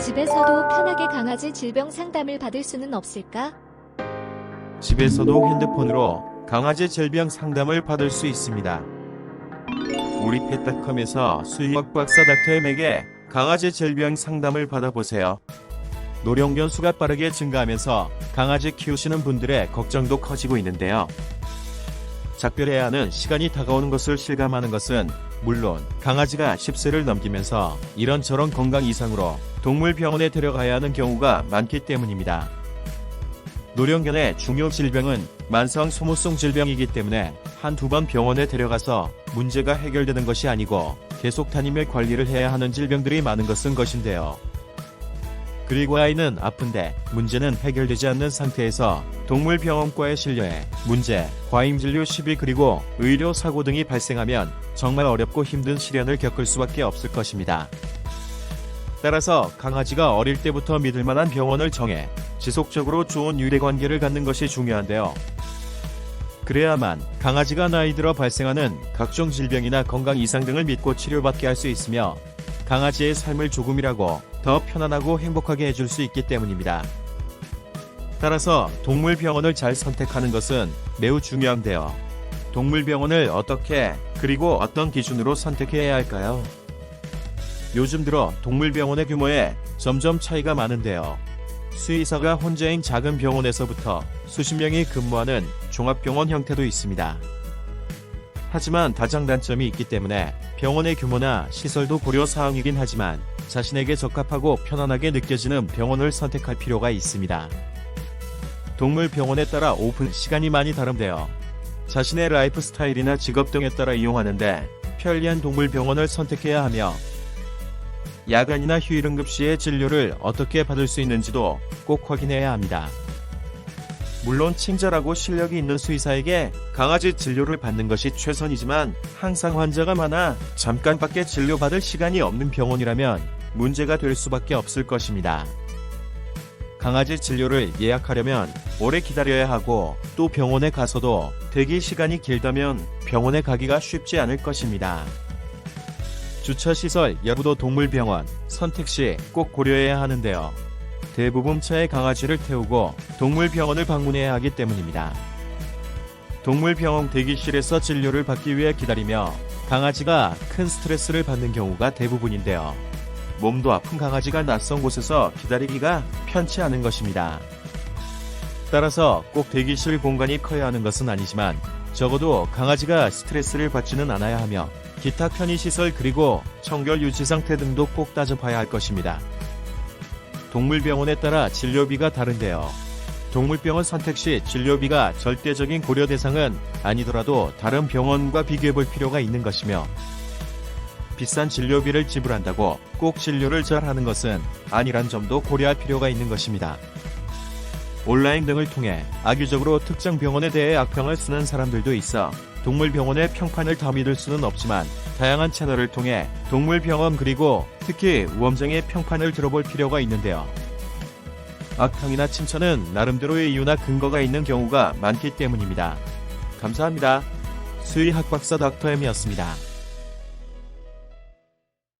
집에서도 편하게 강아지 질병 상담을 받을 수는 없을까? 집에서도 핸드폰으로 강아지 질병 상담을 받을 수 있습니다. 우리 펫닷컴에서 수의학 박사 닥터엠에게 강아지 질병 상담을 받아보세요. 노령견 수가 빠르게 증가하면서 강아지 키우시는 분들의 걱정도 커지고 있는데요. 작별해야 하는 시간이 다가오는 것을 실감하는 것은 물론 강아지가 10세를 넘기면서 이런저런 건강 이상으로 동물병원에 데려가야 하는 경우가 많기 때문입니다. 노령견의 중요 질병은 만성 소모성 질병이기 때문에 한두 번 병원에 데려가서 문제가 해결되는 것이 아니고 계속 다니며 관리를 해야 하는 질병들이 많은 것인데요. 그리고 아이는 아픈데 문제는 해결되지 않는 상태에서 동물병원과에 실려해 문제, 과잉진료 시비 그리고 의료사고 등이 발생하면 정말 어렵고 힘든 시련을 겪을 수밖에 없을 것입니다. 따라서 강아지가 어릴 때부터 믿을만한 병원을 정해 지속적으로 좋은 유대관계를 갖는 것이 중요한데요. 그래야만 강아지가 나이 들어 발생하는 각종 질병이나 건강 이상 등을 믿고 치료받게 할 수 있으며 강아지의 삶을 조금이라도 더 편안하고 행복하게 해줄 수 있기 때문입니다. 따라서 동물병원을 잘 선택하는 것은 매우 중요한데요. 동물병원을 어떻게 그리고 어떤 기준으로 선택해야 할까요? 요즘 들어 동물병원의 규모에 점점 차이가 많은데요. 수의사가 혼자인 작은 병원에서부터 수십 명이 근무하는 종합병원 형태도 있습니다. 하지만 다장단점이 있기 때문에 병원의 규모나 시설도 고려 사항이긴 하지만 자신에게 적합하고 편안하게 느껴지는 병원을 선택할 필요가 있습니다. 동물병원에 따라 오픈 시간이 많이 다른데요. 자신의 라이프 스타일이나 직업 등에 따라 이용하는데 편리한 동물병원을 선택해야 하며 야간이나 휴일 응급 시에 진료를 어떻게 받을 수 있는지도 꼭 확인해야 합니다. 물론 친절하고 실력이 있는 수의사에게 강아지 진료를 받는 것이 최선이지만 항상 환자가 많아 잠깐밖에 진료받을 시간이 없는 병원이라면 문제가 될 수밖에 없을 것입니다. 강아지 진료를 예약하려면 오래 기다려야 하고 또 병원에 가서도 대기 시간이 길다면 병원에 가기가 쉽지 않을 것입니다. 주차시설 여부도 동물병원 선택 시 꼭 고려해야 하는데요. 대부분 차에 강아지를 태우고 동물병원을 방문해야 하기 때문입니다. 동물병원 대기실에서 진료를 받기 위해 기다리며 강아지가 큰 스트레스를 받는 경우가 대부분인데요. 몸도 아픈 강아지가 낯선 곳에서 기다리기가 편치 않은 것입니다. 따라서 꼭 대기실 공간이 커야 하는 것은 아니지만 적어도 강아지가 스트레스를 받지는 않아야 하며 기타 편의시설 그리고 청결 유지 상태 등도 꼭 따져봐야 할 것입니다. 동물병원에 따라 진료비가 다른데요. 동물병원 선택 시 진료비가 절대적인 고려 대상은 아니더라도 다른 병원과 비교해볼 필요가 있는 것이며 비싼 진료비를 지불한다고 꼭 진료를 잘하는 것은 아니란 점도 고려할 필요가 있는 것입니다. 온라인 등을 통해 악의적으로 특정 병원에 대해 악평을 쓰는 사람들도 있어 동물병원의 평판을 다 믿을 수는 없지만 다양한 채널을 통해 동물병원 그리고 특히 우험정의 평판을 들어볼 필요가 있는데요. 악평이나 칭찬은 나름대로의 이유나 근거가 있는 경우가 많기 때문입니다. 감사합니다. 수의학 박사 닥터엠이었습니다.